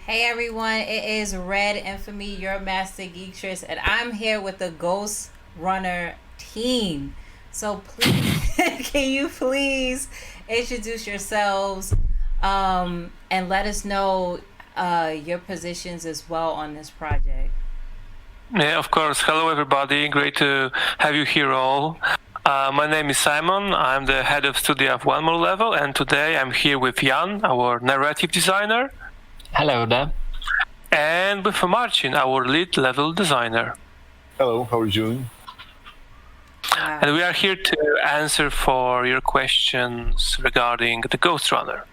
Hey everyone, it is REDinFamy, your master geektress, and I'm here with the Ghostrunner team. So please, can you please introduce yourselves and let us know your positions as well on this project? Yeah, of course. Hello, everybody. Great to have you here all. My name is Simon. I'm the head of studio of One More Level, and today I'm here with Jan, our narrative designer. Hello there. And with Marcin, our lead level designer. Hello, how are you doing? Wow. And we are here to answer for your questions regarding the Ghostrunner.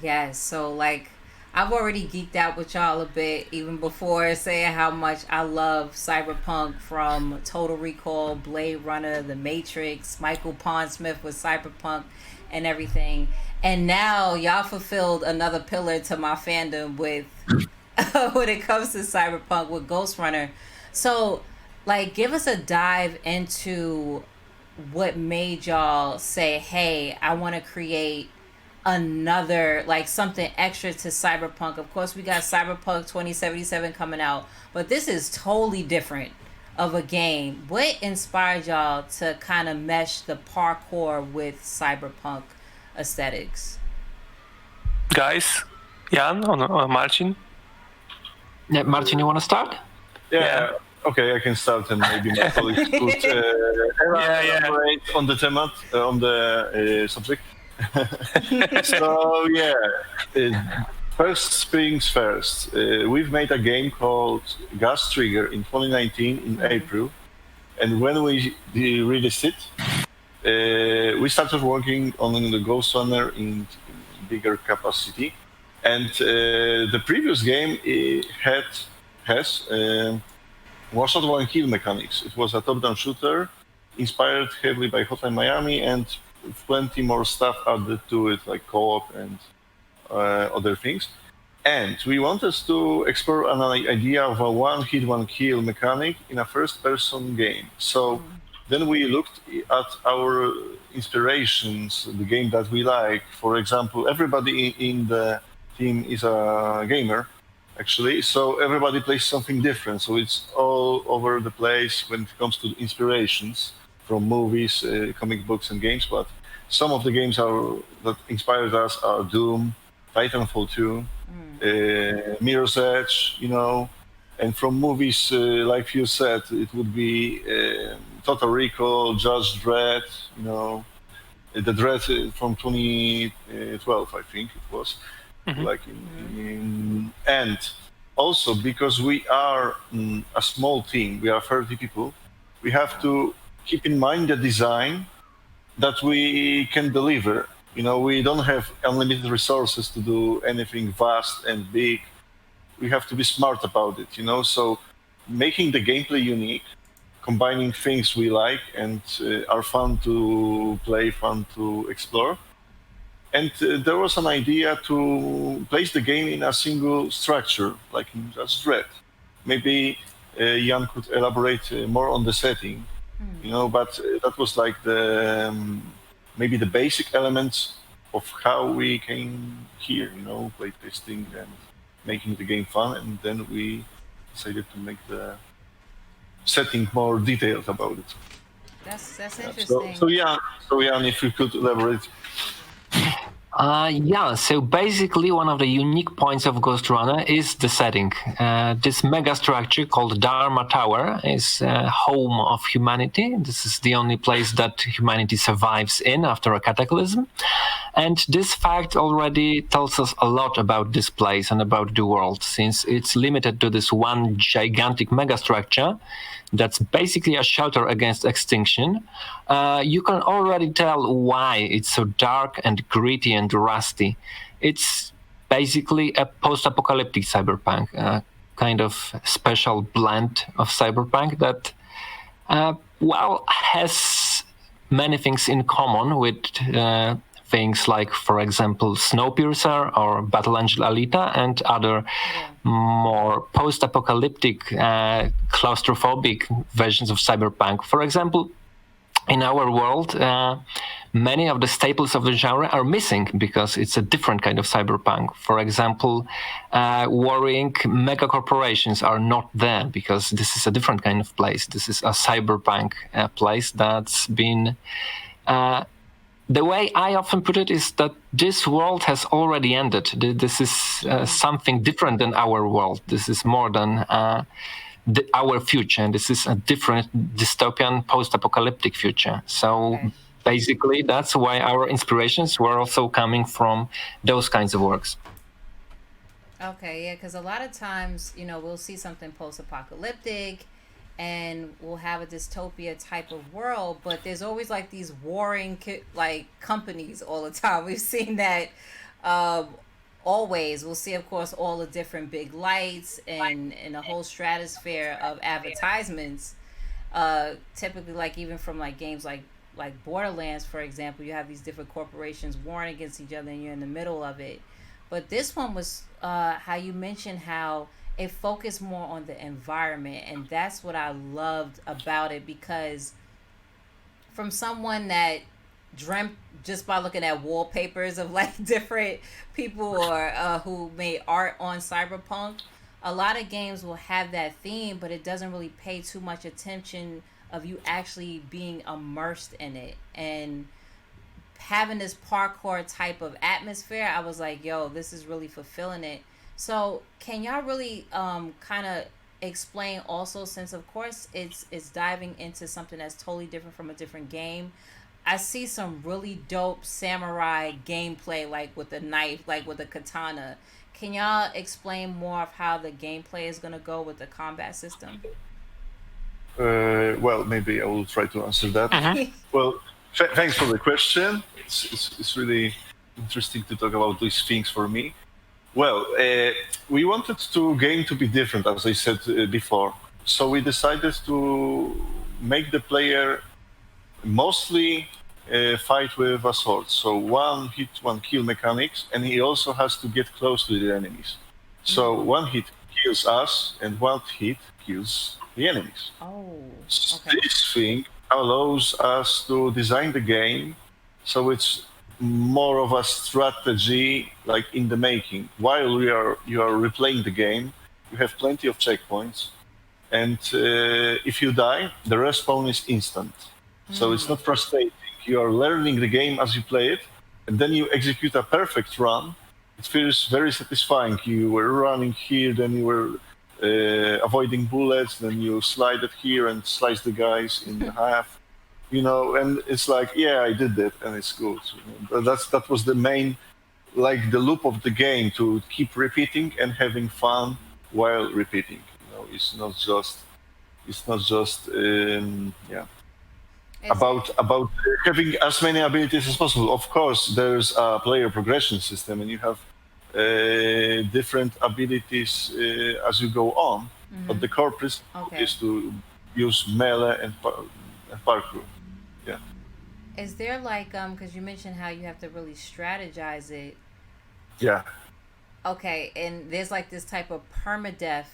Yes, so I've already geeked out with y'all a bit, even before saying how much I love cyberpunk, from Total Recall, Blade Runner, The Matrix, Michael Pondsmith with cyberpunk and everything. And now y'all fulfilled another pillar to my fandom with when it comes to cyberpunk with Ghostrunner. So, give us a dive into what made y'all say, hey, I want to create another, something extra to cyberpunk. Of course, we got Cyberpunk 2077 coming out, but this is totally different of a game. What inspired y'all to kind of mesh the parkour with cyberpunk aesthetics? Guys, Jan or Marcin? Yeah, Marcin, you want to start? Yeah. Okay, I can start, and maybe my colleagues could elaborate on the theme, on the subject. So first things first. We've made a game called Gas Trigger in 2019 in April, and when we released it, we started working on the Ghostrunner in bigger capacity, and the previous game has one-shot one-kill mechanics. It was a top-down shooter inspired heavily by Hotline Miami, and plenty more stuff added to it, like co-op and other things. And we wanted to explore an idea of a one-hit, one-kill mechanic in a first-person game. So then we looked at our inspirations, the game that we like. For example, everybody in the team is a gamer, actually. So everybody plays something different. So it's all over the place when it comes to inspirations from movies, comic books, and games. But some of the games that inspired us are Doom, Titanfall 2, Mirror's Edge, and from movies, like you said, it would be Total Recall, Judge Dredd, the Dredd from 2012, I think it was. And also because we are a small team, we are 30 people, we have to keep in mind the design that we can deliver. We don't have unlimited resources to do anything vast and big. We have to be smart about it, So making the gameplay unique, combining things we like and are fun to play, fun to explore. And there was an idea to place the game in a single structure, like in Just Dread. Maybe Jan could elaborate more on the setting, but that was like maybe the basic elements of how we came here, play testing and making the game fun, and then we decided to make the setting more detailed about it. That's interesting. So Jan, if you could elaborate. So basically one of the unique points of Ghostrunner is the setting. This mega structure called Dharma Tower is home of humanity. This is the only place that humanity survives in after a cataclysm. And this fact already tells us a lot about this place and about the world, since it's limited to this one gigantic megastructure that's basically a shelter against extinction. You can already tell why it's so dark and gritty and rusty. It's basically a post-apocalyptic cyberpunk, a kind of special blend of cyberpunk that, has many things in common with things like, for example, Snowpiercer or Battle Angel Alita and other more post-apocalyptic, claustrophobic versions of cyberpunk. For example, in our world, many of the staples of the genre are missing because it's a different kind of cyberpunk. For example, warring mega corporations are not there because this is a different kind of place. This is a cyberpunk place that's been... the way I often put it is that this world has already ended. This is something different than our world. This is more than our future. This is a different dystopian post-apocalyptic future. So basically, that's why our inspirations were also coming from those kinds of works. Okay, yeah, because a lot of times, we'll see something post-apocalyptic, and we'll have a dystopia type of world, but there's always like these warring like companies all the time. We've seen that always. We'll see, of course, all the different big lights and a whole stratosphere of advertisements. Typically, like even from like games like Borderlands, for example, you have these different corporations warring against each other, and you're in the middle of it. But this one was how you mentioned how it focused more on the environment, and that's what I loved about it, because from someone that dreamt just by looking at wallpapers of like different people or who made art on cyberpunk, a lot of games will have that theme, but it doesn't really pay too much attention of you actually being immersed in it. And having this parkour type of atmosphere, I was like, yo, this is really fulfilling it. So can y'all really kind of explain also, since of course it's diving into something that's totally different from a different game. I see some really dope samurai gameplay, like with a knife, like with a katana. Can y'all explain more of how the gameplay is going to go with the combat system? Well, maybe I will try to answer that. Well, thanks for the question. It's really interesting to talk about these things for me. Well, we wanted the game to be different, as I said before. So we decided to make the player mostly fight with a sword. So one hit, one kill mechanics, and he also has to get close to the enemies. So one hit kills us, and one hit kills the enemies. Oh, okay. This thing allows us to design the game so it's more of a strategy, like in the making. While you are replaying the game, you have plenty of checkpoints, and if you die, the respawn is instant. So it's not frustrating. You are learning the game as you play it, and then you execute a perfect run. It feels very satisfying. You were running here, then you were avoiding bullets, then you slide it here and slice the guys in half. And it's like, yeah, I did that, and it's good. That was the main, like the loop of the game, to keep repeating and having fun while repeating. It's not just about having as many abilities as possible. Of course, there's a player progression system, and you have different abilities as you go on. But the core principle is to use melee and parkour. Yeah. Is there like because you mentioned how you have to really strategize it? Yeah. Okay, and there's like this type of permadeath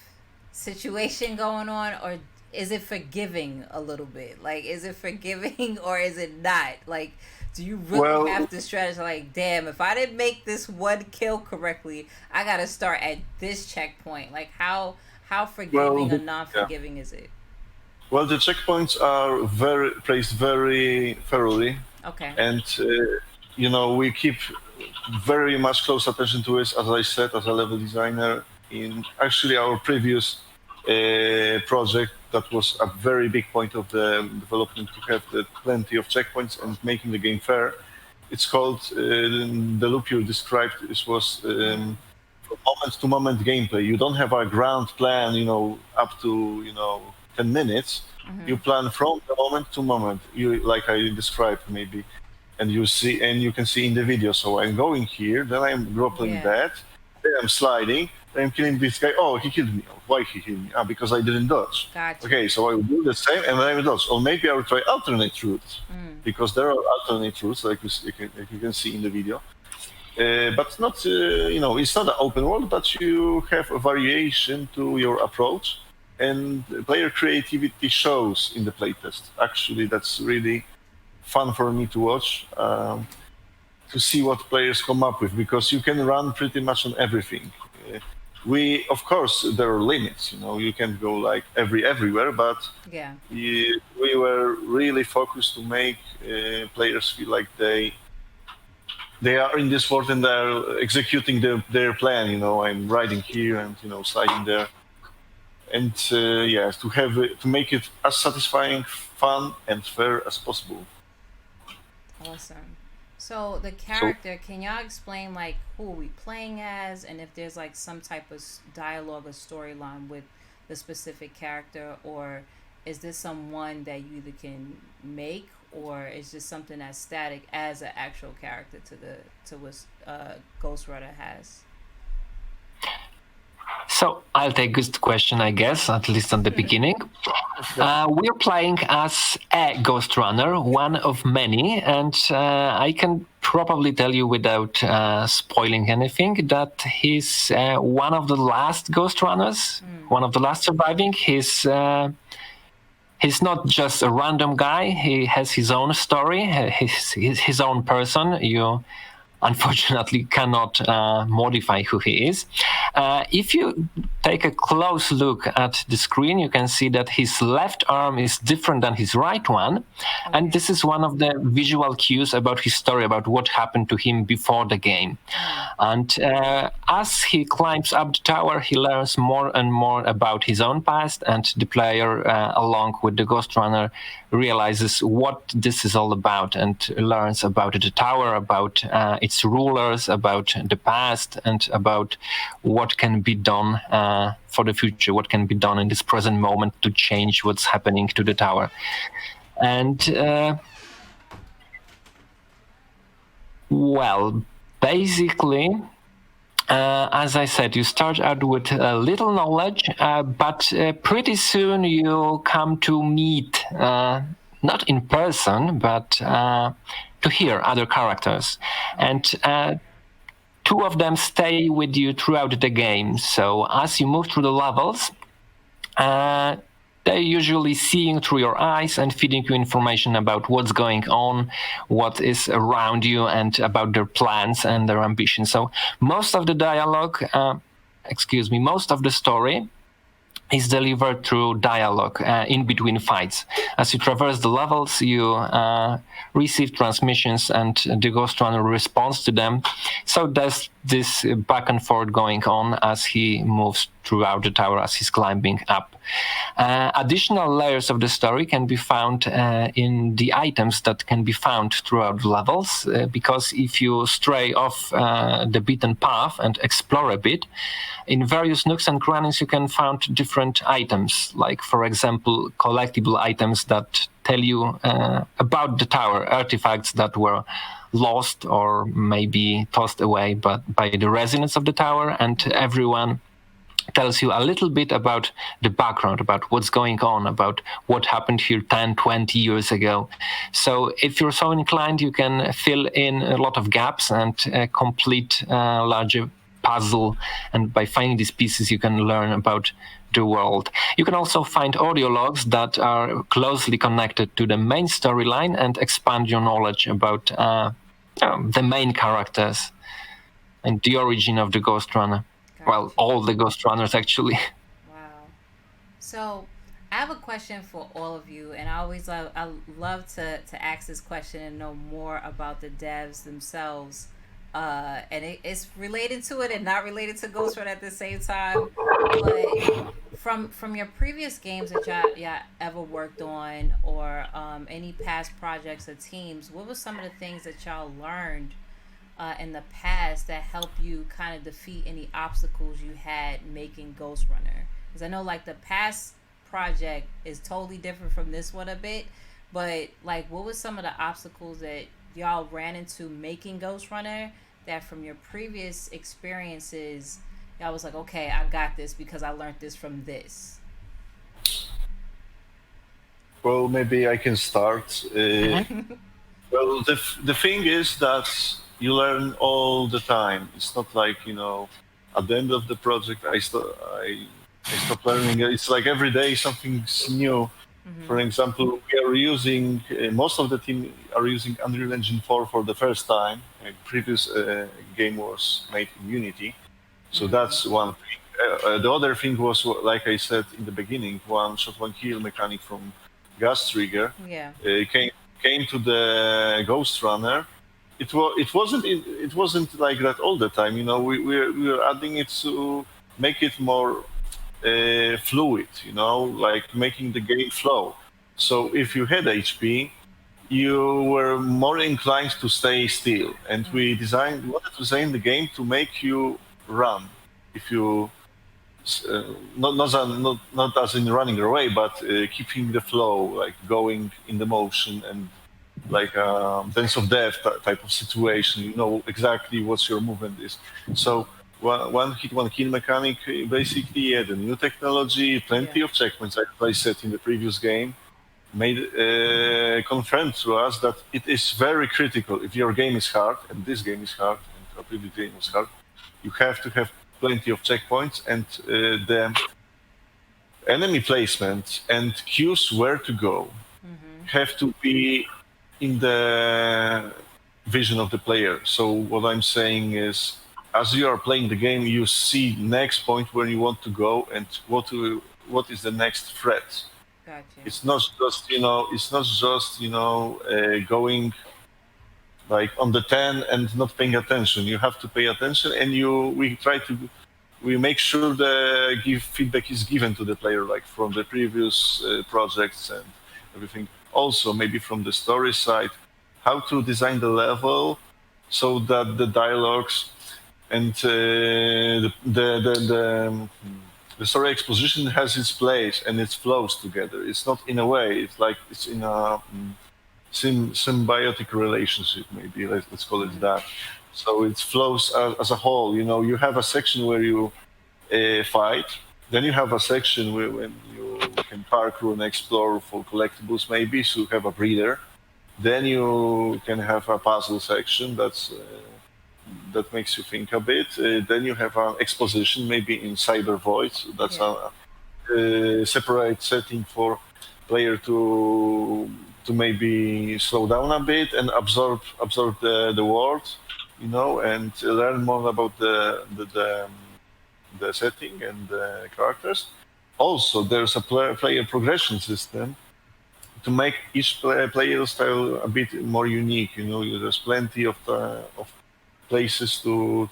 situation going on, or is it forgiving a little bit? Like, is it forgiving or is it not? Like, do you really have to strategize? Like, damn, if I didn't make this one kill correctly, I got to start at this checkpoint. Like, how forgiving or non-forgiving is it? Well, the checkpoints are placed very thoroughly. Okay. And, we keep very much close attention to it, as I said, as a level designer. In actually our previous project, that was a very big point of the development, to have plenty of checkpoints and making the game fair. It's called, the loop you described, it was moment-to-moment gameplay. You don't have a ground plan, up to, 10 minutes. You plan from the moment to moment, like I described maybe, and you can see in the video. So I'm going here, then I'm grappling that, then I'm sliding, then I'm killing this guy. Oh, he killed me. Why he killed me? Because I didn't dodge. Gotcha. Okay, so I will do the same, and then I will dodge. Or maybe I will try alternate routes, because there are alternate routes, like you can see in the video. But not, it's not an open world, but you have a variation to your approach, and player creativity shows in the playtest. Actually, that's really fun for me to watch, to see what players come up with, because you can run pretty much on everything. Of course, there are limits. You can't go like everywhere, but Yeah. we were really focused to make players feel like they are in this world and they're executing their plan. I'm riding here and sliding there, and to make it as satisfying, fun, and fair as possible. Awesome. So the character, can y'all explain like who are we playing as, and if there's like some type of dialogue or storyline with the specific character, or is this someone that you either can make, or is just something that's static as an actual character to what Ghostrunner has? So I'll take this question, I guess, at least at the beginning. We're playing as a Ghostrunner, one of many, and I can probably tell you without spoiling anything that he's one of the last Ghostrunners, one of the last surviving. He's not just a random guy. He has his own story, his own person. You unfortunately cannot modify who he is. If you take a close look at the screen, you can see that his left arm is different than his right one. And this is one of the visual cues about his story, about what happened to him before the game. And as he climbs up the tower, he learns more and more about his own past, and the player, along with the Ghostrunner, realizes what this is all about and learns about the tower, about its rulers, about the past, and about what can be done for the future, what can be done in this present moment to change what's happening to the tower. And well, basically, as I said, you start out with little knowledge, but pretty soon you come to meet, not in person, but to hear other characters. And two of them stay with you throughout the game. So as you move through the levels, they're usually seeing through your eyes and feeding you information about what's going on, what is around you, and about their plans and their ambitions. So most of the dialogue, most of the story is delivered through dialogue in between fights. As you traverse the levels, you receive transmissions and the Ghostrunner responds to them. So there's this back and forth going on as he moves throughout the tower, as he's climbing up. Additional layers of the story can be found in the items that can be found throughout the levels, because if you stray off the beaten path and explore a bit, in various nooks and crannies you can find different items, like, for example, collectible items that tell you about the tower, artifacts that were lost or maybe tossed away by the residents of the tower, and everyone tells you a little bit about the background, about what's going on, about what happened here 10, 20 years ago. So if you're so inclined, you can fill in a lot of gaps and complete a larger puzzle. And by finding these pieces, you can learn about the world. You can also find audio logs that are closely connected to the main storyline and expand your knowledge about the main characters and the origin of the Ghostrunner. Well, all the Ghostrunners, actually. Wow. So I have a question for all of you, and I love to ask this question and know more about the devs themselves. And it's related to it and not related to Ghostrunner at the same time. But from your previous games that y'all ever worked on, or any past projects or teams, what were some of the things that y'all learned in the past that help you kind of defeat any obstacles you had making Ghostrunner? Because I know like the past project is totally different from this one a bit, but like what was some of the obstacles that y'all ran into making Ghostrunner that from your previous experiences y'all was like, okay, I got this because I learned this from this? Well, maybe I can start. Well, the thing is that you learn all the time. It's not like, at the end of the project, I stop learning. It's like every day something's new. Mm-hmm. For example, we are using, most of the team are using Unreal Engine 4 for the first time. A previous game was made in Unity. So that's one thing. The other thing was, like I said in the beginning, one shot, one kill mechanic from Ghostrunner came to the Ghostrunner. It wasn't like that all the time. You know, we were adding it to make it more fluid. You know, like making the game flow. So if you had HP, you were more inclined to stay still, and we wanted to design the game to make you run. If you not as in running away, but keeping the flow, like going in the motion and like dance of death type of situation. You know exactly what your movement is. So one hit, one kill mechanic basically had a new technology, plenty of checkpoints, like I said in the previous game. Confirmed to us that it is very critical. If your game is hard, and this game is hard, and our previous game was hard, you have to have plenty of checkpoints, and the enemy placement and cues where to go have to be in the vision of the player. So what I'm saying is, as you are playing the game, you see next point where you want to go and what is the next threat. Gotcha. It's not just going like on the 10 and not paying attention. You have to pay attention, and we make sure the feedback is given to the player, like from the previous projects and everything. Also, maybe from the story side, how to design the level so that the dialogues and the story exposition has its place and it flows together. It's not in a way. It's like it's in a symbiotic relationship, maybe let's call it that. So it flows as a whole. You know, you have a section where you fight, then you have a section where when you can parkour and explore for collectibles, maybe. So you have a breather. Then you can have a puzzle section that makes you think a bit. Then you have an exposition, maybe in Cyber Void. So that's a separate setting for player to maybe slow down a bit and absorb the world, you know, and learn more about the setting and the characters. Also, there's a player progression system to make each player style a bit more unique. You know, there's plenty of places to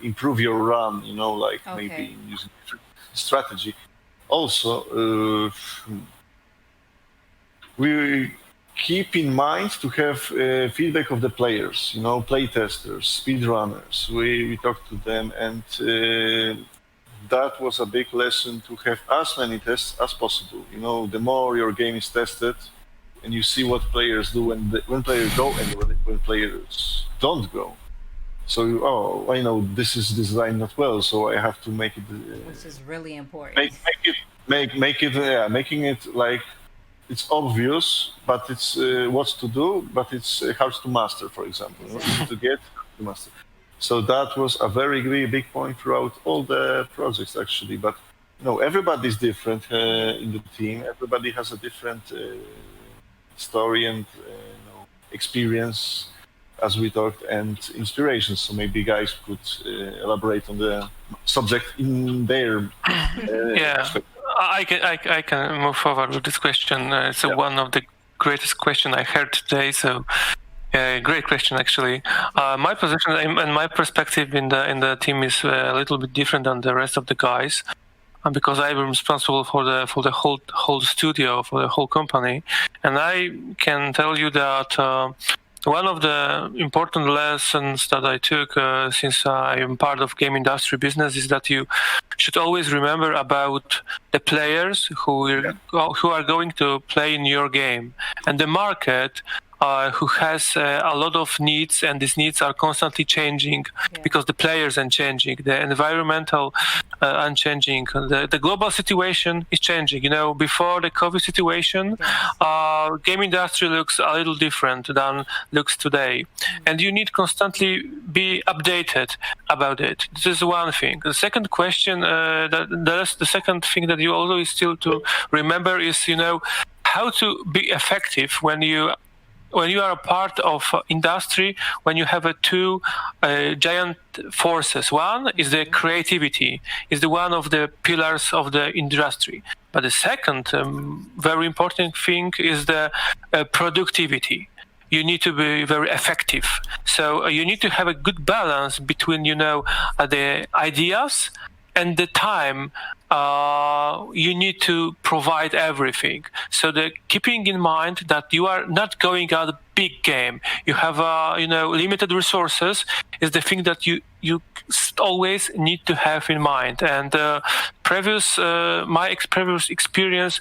improve your run. You know, like maybe using strategy. Also, we keep in mind to have feedback of the players. You know, play testers, speedrunners. We talk to them, and that was a big lesson to have as many tests as possible. You know, the more your game is tested, and you see what players do when players go and when players don't go. So, I know this is designed not well, so I have to make it. Which is really important. Making it like it's obvious, but it's what to do, but it's hard to master. For example, Exactly. to get to master. So that was a very big point throughout all the projects, actually. But you know, everybody's different in the team. Everybody has a different story and experience, as we talked, and inspirations. So maybe guys could elaborate on the subject in their perspective. I can move forward with this question. It's one of the greatest questions I heard today. So, great question, actually. My position and my perspective in the team is a little bit different than the rest of the guys, because I'm responsible for the whole studio, for the whole company, and I can tell you that. One of the important lessons that I took since I am part of game industry business is that you should always remember about the players who are going to play in your game, and the market who has a lot of needs, and these needs are constantly changing because the players are changing, the environmental are changing, the global situation is changing. You know, before the COVID situation, game industry looks a little different than looks today, and you need constantly be updated about it. This is one thing. The second question, the second thing that you always still to remember is, you know, how to be effective when you when you are a part of industry, when you have two giant forces. One is the creativity, is the one of the pillars of the industry. But the second very important thing is the productivity. You need to be very effective. So you need to have a good balance between, the ideas and the time. You need to provide everything. So keeping in mind that you are not going out a big game, you have limited resources, is the thing that you always need to have in mind. And my previous experience,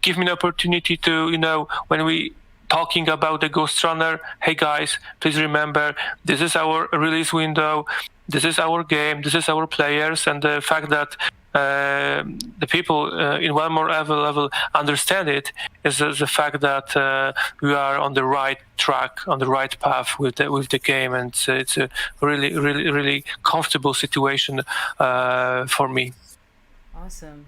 give me an opportunity to, when we talking about the Ghostrunner, hey guys, please remember, this is our release window, this is our game, this is our players, and the fact that the people in one more level understand it is the fact that we are on the right track, on the right path with the game, and it's a really, really, really comfortable situation for me. Awesome.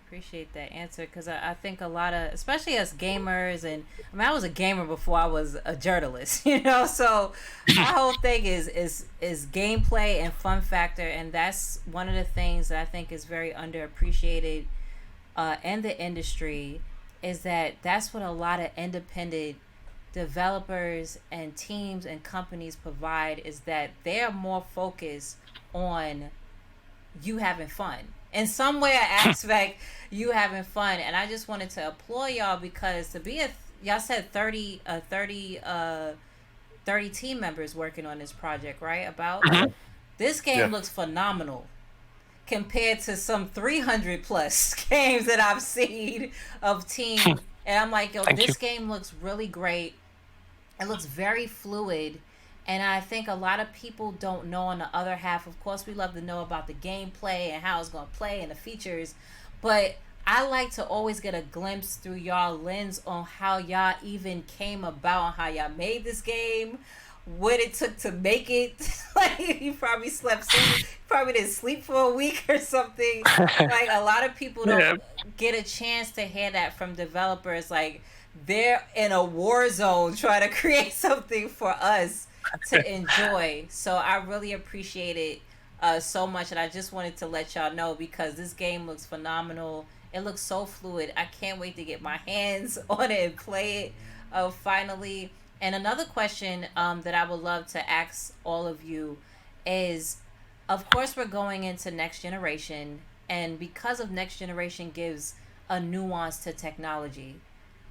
Appreciate that answer, because I think a lot of, especially us gamers, and I was a gamer before I was a journalist, so my whole thing is gameplay and fun factor, and that's one of the things that I think is very underappreciated in the industry, is that's what a lot of independent developers and teams and companies provide, is that they're more focused on you having fun in some way or aspect, you having fun. And I just wanted to applaud y'all, because to be y'all said 30 team members working on this project, right? About this game looks phenomenal compared to some 300 plus games that I've seen of teams. And I'm like, yo, this game looks really great. It looks very fluid. And I think a lot of people don't know on the other half. Of course, we love to know about the gameplay and how it's going to play and the features. But I like to always get a glimpse through y'all lens on how y'all even came about, how y'all made this game, what it took to make it. Like, you probably probably didn't sleep for a week or something. Like, a lot of people don't get a chance to hear that from developers. Like, they're in a war zone trying to create something for us to enjoy. So I really appreciate it so much, and I just wanted to let y'all know, because this game looks phenomenal. It looks so fluid. I can't wait to get my hands on it and play it finally. And another question that I would love to ask all of you is, of course, we're going into next generation, and because of next generation gives a nuance to technology,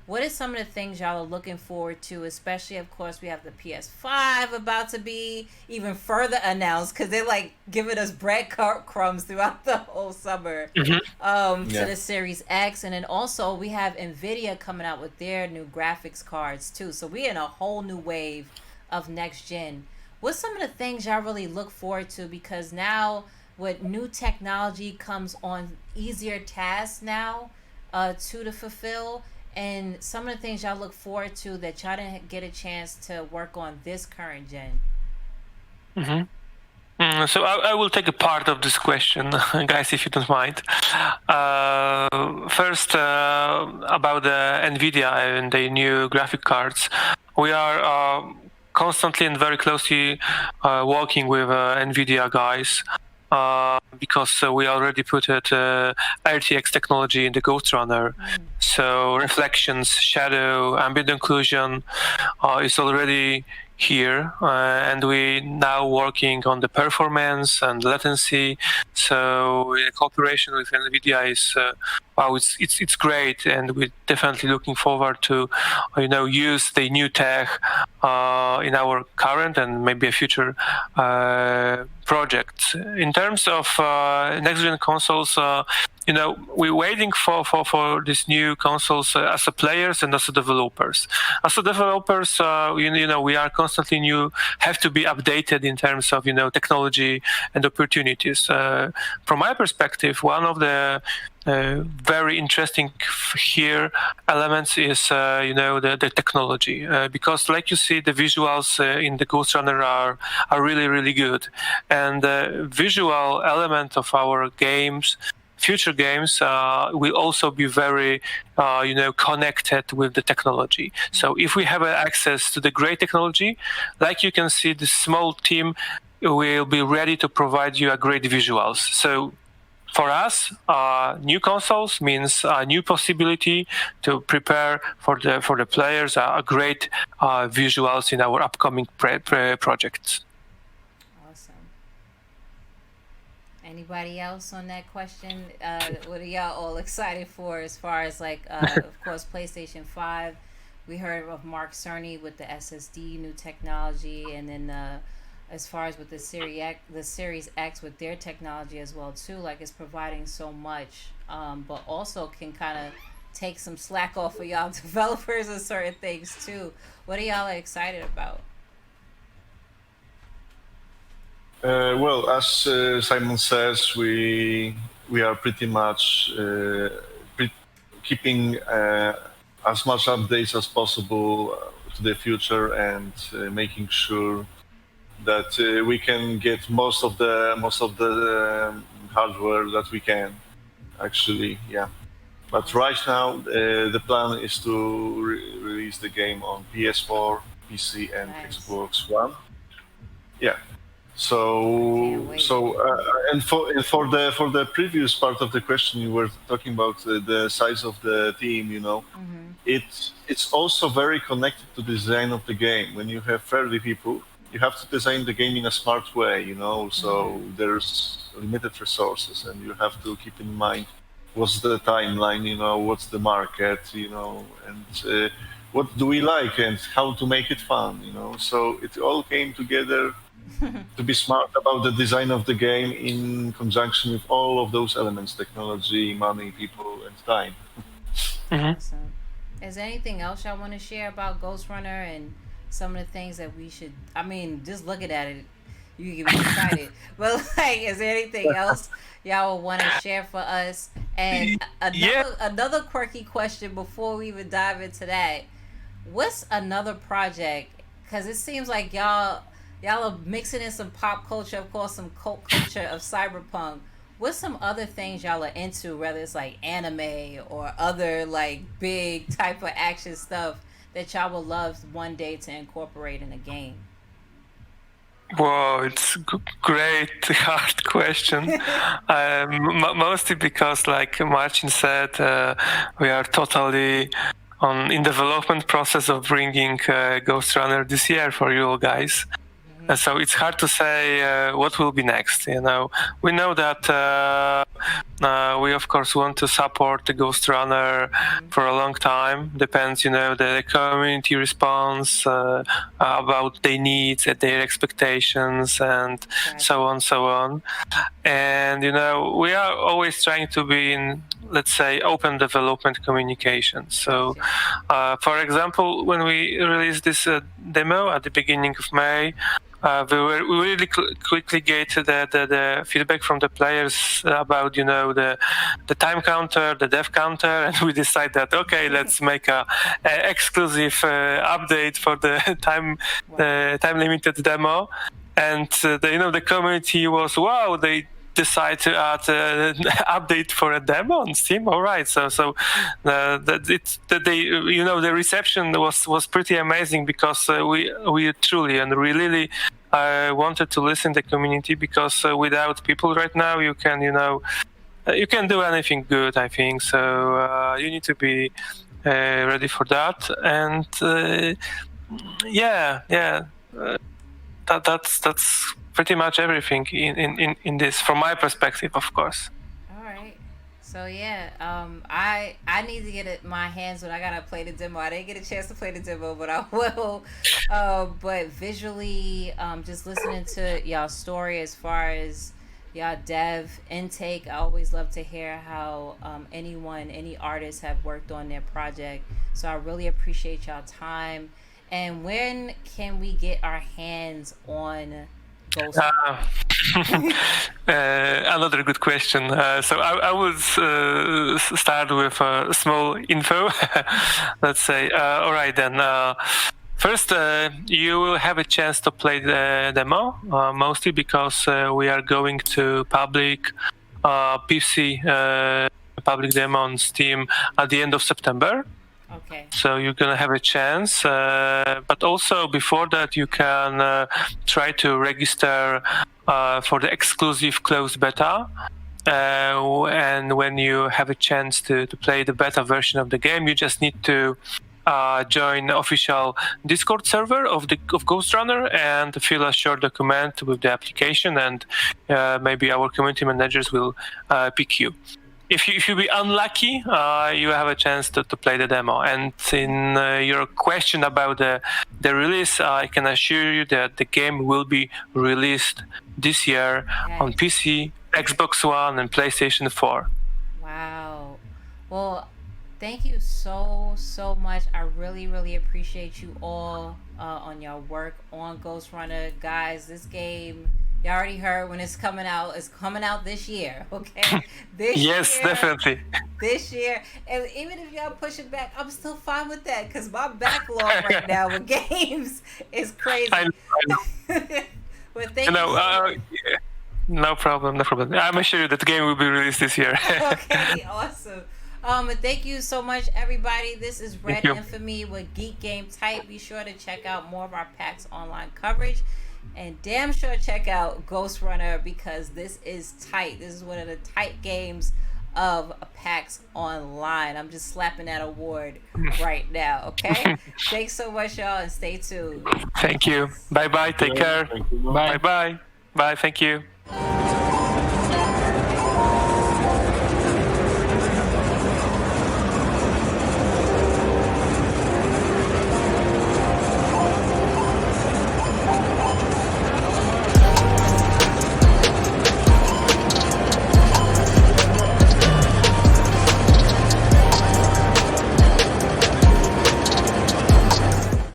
what are some of the things y'all are looking forward to? Especially, of course, we have the PS5 about to be even further announced, because they're like giving us breadcrumbs throughout the whole summer to the Series X. And then also we have NVIDIA coming out with their new graphics cards too. So we're in a whole new wave of next gen. What's some of the things y'all really look forward to? Because now with new technology comes on easier tasks now to fulfill. And some of the things y'all look forward to that y'all didn't get a chance to work on this current gen. So I will take a part of this question, guys, if you don't mind. First, about the NVIDIA and the new graphic cards. We are constantly and very closely working with NVIDIA guys. Because we already put RTX technology in the Ghostrunner. So reflections, shadow, ambient occlusion is already here, and we now working on the performance and latency. So the cooperation with NVIDIA is it's great, and we're definitely looking forward to use the new tech in our current and maybe a future projects. In terms of next gen consoles, we're waiting for these new consoles as a players and as a developers. As a developers, we are constantly have to be updated in terms of technology and opportunities. From my perspective, one of the very interesting here elements is the technology, because like you see, the visuals in the Ghostrunner are really, really good, and the visual element of our games future games will also be very, connected with the technology. So if we have access to the great technology, like you can see, the small team will be ready to provide you a great visuals. So for us, new consoles means a new possibility to prepare for the players a great visuals in our upcoming projects. Awesome. Anybody else on that question? What are y'all all excited for as far as like, of course, PlayStation 5? We heard of Mark Cerny with the SSD new technology, and then as far as with the Series X with their technology as well too, like it's providing so much, but also can kind of take some slack off of y'all developers of certain things too. What are y'all excited about? Well, as Simon says, we are pretty much keeping as much updates as possible to the future, and making sure that we can get most of the hardware that we can. Actually, yeah. But right now, the plan is to release the game on PS4, PC, and Nice. Xbox One. Yeah. So and for the previous part of the question, you were talking about the size of the team. It's also very connected to the design of the game. When you have 30 people, you have to design the game in a smart way. So there's limited resources, and you have to keep in mind what's the timeline, what's the market, and what do we like and how to make it fun. So it all came together to be smart about the design of the game in conjunction with all of those elements: technology, money, people, and time. Awesome. Is there anything else y'all want to share about Ghostrunner and some of the things that we should? I mean, just looking at it, you get excited. But like, is there anything else y'all would want to share for us? And another quirky question before we even dive into that: what's another project? Because it seems like y'all are mixing in some pop culture, of course, some cult culture of cyberpunk. What's some other things y'all are into, whether it's like anime or other like big type of action stuff that y'all would love one day to incorporate in a game? Whoa, it's great, hard question. Mostly because, like Marcin said, we are totally in development process of bringing Ghostrunner this year for you all guys. So it's hard to say what will be next. We know that we of course want to support the Ghostrunner for a long time. Depends, the community response about their needs and their expectations, and so on. And we are always trying to be in, let's say, open development communication. So, for example, when we released this demo at the beginning of May, we really quickly get the feedback from the players about the time counter, the dev counter, and we decide that okay, let's make a exclusive update for the time limited demo. And the community was, wow, they decide to add an update for a demo on Steam. All right, so the reception was pretty amazing, because we truly and really wanted to listen to the community, because without people right now, you can do anything good, I think. So you need to be ready for that, and that's pretty much everything in this, from my perspective, of course. All right. So I need to get my hands on. I gotta play the demo. I didn't get a chance to play the demo, but I will. But visually, just listening to y'all's story as far as y'all dev intake, I always love to hear how any artists have worked on their project. So I really appreciate y'all time. And when can we get our hands on Ghostrunner? Another good question. So I would start with a small info. Let's say, all right then. First, you will have a chance to play the demo, mostly because we are going to public PC public demo on Steam at the end of September. Okay. So you're gonna have a chance, but also before that, you can try to register for the exclusive closed beta. And when you have a chance to play the beta version of the game, you just need to join the official Discord server of Ghostrunner and fill a short document with the application, and maybe our community managers will pick you. If you be unlucky, you have a chance to play the demo. And in your question about the release, I can assure you that the game will be released this year on PC, Xbox One, and PlayStation 4. Wow. Well, thank you so much. I really appreciate you all on your work on Ghostrunner. Guys, this game, you already heard when it's coming out. It's coming out this year, okay? Yes, definitely. This year. And even if y'all push it back, I'm still fine with that because my backlog right now with games is crazy. I know. Well, thank you. No problem. I'm sure that the game will be released this year. Okay, awesome. And thank you so much, everybody. This is REDinFamy with GeekGameTyte. Be sure to check out more of our PAX online coverage. And damn sure check out Ghostrunner because this is tight. This is one of the tight games of PAX Online. I'm just slapping that award right now, okay? Thanks so much, y'all, and stay tuned. Thank you. Bye-bye. Take care. Bye. Bye-bye. Bye. Thank you.